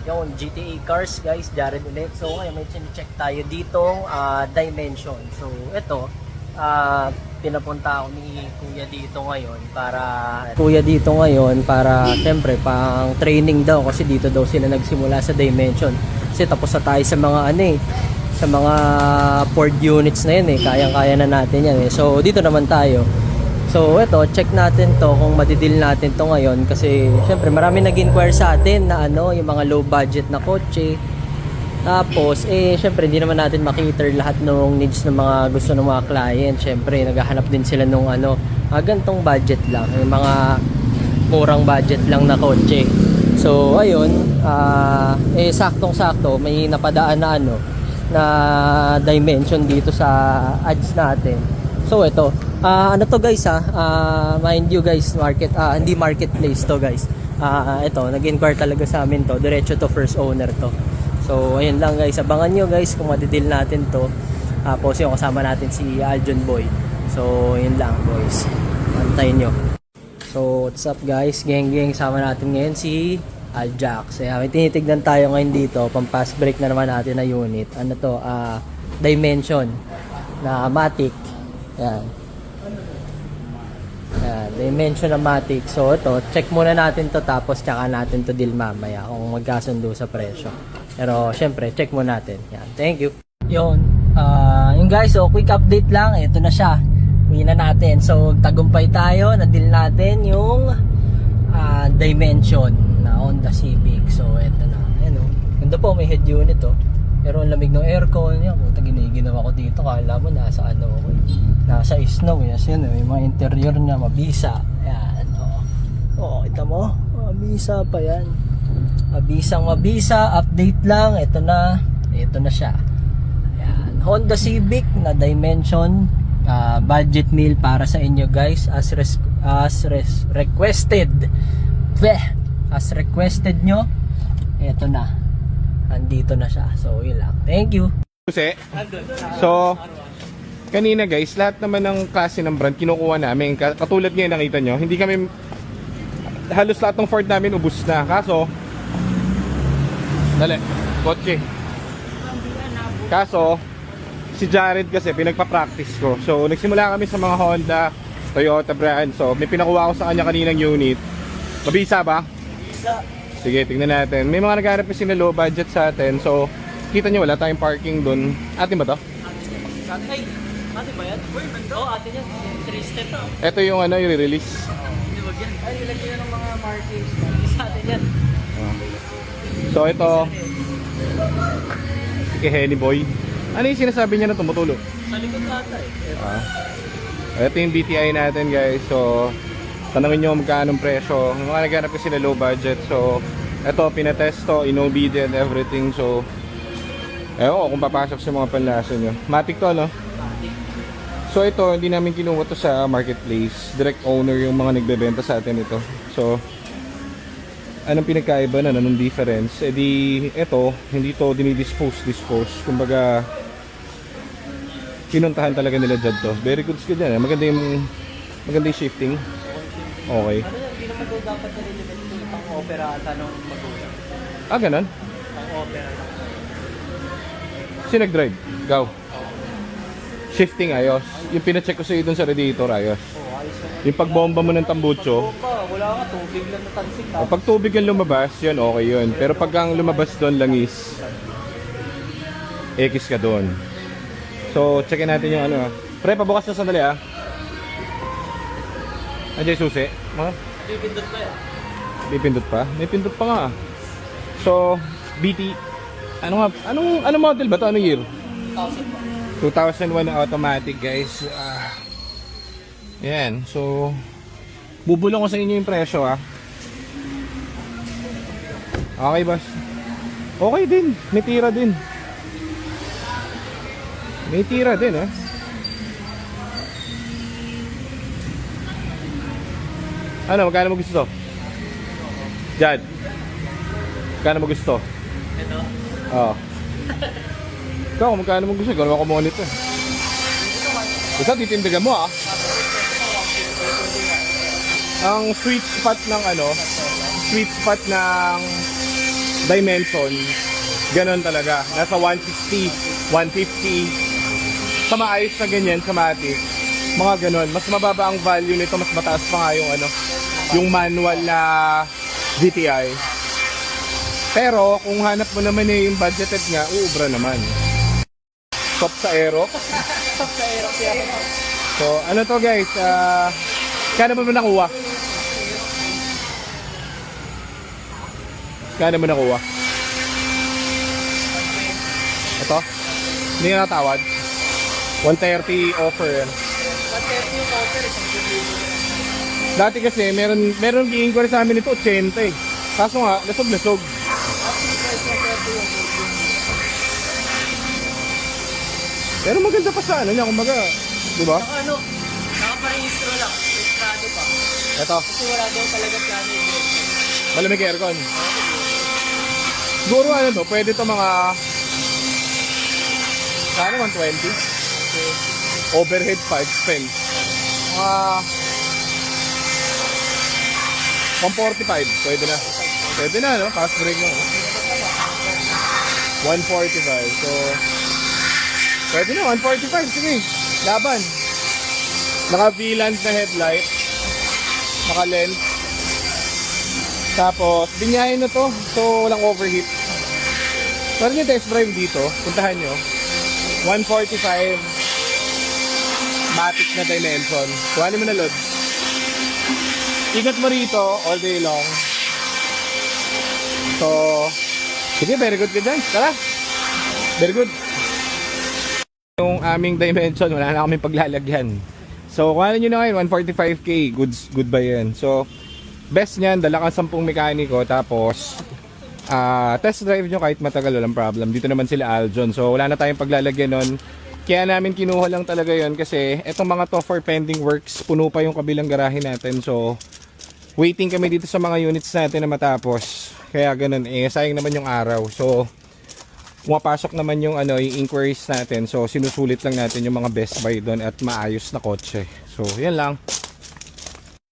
Yung GTA cars guys, Jared ulit. So ngayon may check tayo ditong dimension. So ito, pinapunta ako ni Kuya dito ngayon para syempre pang training daw kasi dito daw sila nagsimula sa dimension. Kasi tapos na tayo sa mga sa mga Ford units na yun kayang-kaya na natin yan So dito naman tayo. So ito, check natin to kung madidil natin to ngayon kasi syempre marami nag-inquire sa atin na yung mga low budget na kotse. Tapos syempre hindi naman natin makiter lahat ng needs ng mga gusto ng mga client. Syempre naghahanap din sila nung gantong budget lang, yung mga murang budget lang na kotse. So ayun, saktong-sakto may napadaan na na dimension dito sa ads natin. So ito, to guys mind you guys, hindi marketplace to guys. Ito, nag-inquire talaga sa amin to, diretso to first owner to. So ayun lang guys, abangan nyo guys kung madidil natin to. Tapos yung kasama natin si Aljon Boy. So yun lang boys, antayin nyo. So what's up guys, geng sama natin ngayon si Aljax. May tinitignan tayo ngayon dito, pang fast break na naman natin na unit. Dimension na Matic. Yan. Dimension na Matic. So ito, check muna natin to tapos tsaka natin to deal mamaya kung magkasundo sa presyo. Pero syempre, check muna natin. Yan. Thank you. Yun. Yung guys, so quick update lang. Ito na siya. Uwi na natin. So tagumpay tayo. Na-deal natin yung Dimension na Honda Civic. So ito na. Ayan o. Ganda po, may head unit o. Pero ang lamig ng aircon niya. Puta, giniginaw ako dito. Kala mo nasa ako nasa snow. Yes, yun yung mga interior niya mabisa. Ayan. Kita mo? Mabisa pa yan. Mabisa. Update lang. Ito na siya. Ayan. Honda Civic na Dimension. Budget meal para sa inyo guys. As requested. As requested nyo. Ito na. Andito na siya. So yun lang. Thank you. So kanina guys, lahat naman ng klase ng brand kinukuha namin. Katulad ngayon nakita nyo, hindi kami, halos lahat ng Ford namin ubus na. Kaso kotse. Kaso si Jared kasi pinagpa-practice ko. So nagsimula kami sa mga Honda, Toyota brand. So may pinakuha ko sa kanya kaninang unit. Mabisa ba? Mabisa. Sige, tingnan natin. May mga naghahanap kasi na low budget sa atin. So kita nyo wala tayong parking dun. Atin ba to? Atin ba yan? Atin yan. 3-step na. Ito yung i-release. Hindi wag yan. Nilagyan na ng mga markings. Sa atin yan. So ito si Henny Boy. Ano yung sinasabi niya na tumutulo? Sa likod ata Ito yung BTI natin guys. So tanongin nyo magkano presyo. Mga naghanap kasi na low budget. So ito pinatest to, in-OBD and everything. So ewan kung papasok sa mga panlasa nyo. Matic to So ito hindi namin kinuha to sa marketplace. Direct owner yung mga nagbebenta sa atin ito. So anong pinagkaiba na, anong difference? Ito hindi to dinidispose. Kumbaga pinuntahan talaga nila dyan to. Very good skill dyan maganda yung shifting. Okay. Hindi naman daw dapat nililimit yung pang-opera ata nung magulang. Ganun? Pang-opera. Sino nag-drive? Gaw. Shifting ayos. Yung pina-check ko sa iyo dun sa radiator ayos. Yung pagbomba mo ng tambucho. Wala nga, tubig lang natansik. Pag tubig ang lumabas, yun okay yun. Pero pag ang lumabas doon langis, X ka doon. So, checkin natin yung Pre, pabukas na sandali Andiyan yung susi? Pipindot pa yan. Pipindot pa? May pindot pa nga. So, BT. Anong model ba to? Anong year? 2001 na automatic guys. Yan. So, bubulong ko sa inyo yung presyo Okay boss. Okay din. May tira din. Magkano mo gusto to? Jad, magkano mo gusto? Ito? Oo. Ikaw, magkano mo gusto? Gano'n ako monito Basta titindigan mo Ang sweet spot ng dimension, ganon talaga. Nasa 160, 150. Sa maayos na ganyan, sa matic, mga ganon. Mas mababa ang value nito, mas mataas pa nga yung ano, yung manual na GTI. Pero kung hanap mo naman yung budgeted nga, uubra naman. Top sa aero. Top sa aero, So, ano to guys, kaya mo nakuha? Kaya mo nakuha? Ito? Hindi nga natawad? 130 offer yan. 130 yung offer, isang libo. Dati kasi, meron i-inquiry sa amin ito, 80 eh. Kaso nga, lasog-lasog. Pero maganda pa sa ano niya, kumbaga, di ba? Saka ano, nakaparehistro lang, registrado pa. Ito, Kasi wala daw talaga plano yun. malamig aircon. Siguro ano to, pwede to mga, ano, 120? Overhead pa, expense. Mga 145, pwede na. Pwede na, no? Fast break mo. 145, so pwede na, 145, sige. Laban. Naka V-Land na headlight. Naka lens. Tapos, binyahin na to. So, walang overheat. Pwede nyo test drive dito. Puntahan nyo. 145 matic na dimension. Kuhanin mo na load. Ikot mo rito all day long. So, sige, very good ka dyan. Tara. Very good. Yung aming dimension, wala na kaming paglalagyan. So, kuhanin nyo na ngayon, 145k. Good ba yan? So, best niyan, dala kang 10 mekaniko. Tapos, test drive nyo kahit matagal, walang problem. Dito naman sila Aljon. So, wala na tayong paglalagyan nun. Kaya namin kinuha lang talaga yon kasi etong mga to for pending works, puno pa yung kabilang garahe natin. So, waiting kami dito sa mga units natin na matapos. Kaya ganun, sayang naman yung araw. So, pumapasok naman yung yung inquiries natin. So, sinusulit lang natin yung mga best buy doon at maayos na kotse. So, yan lang.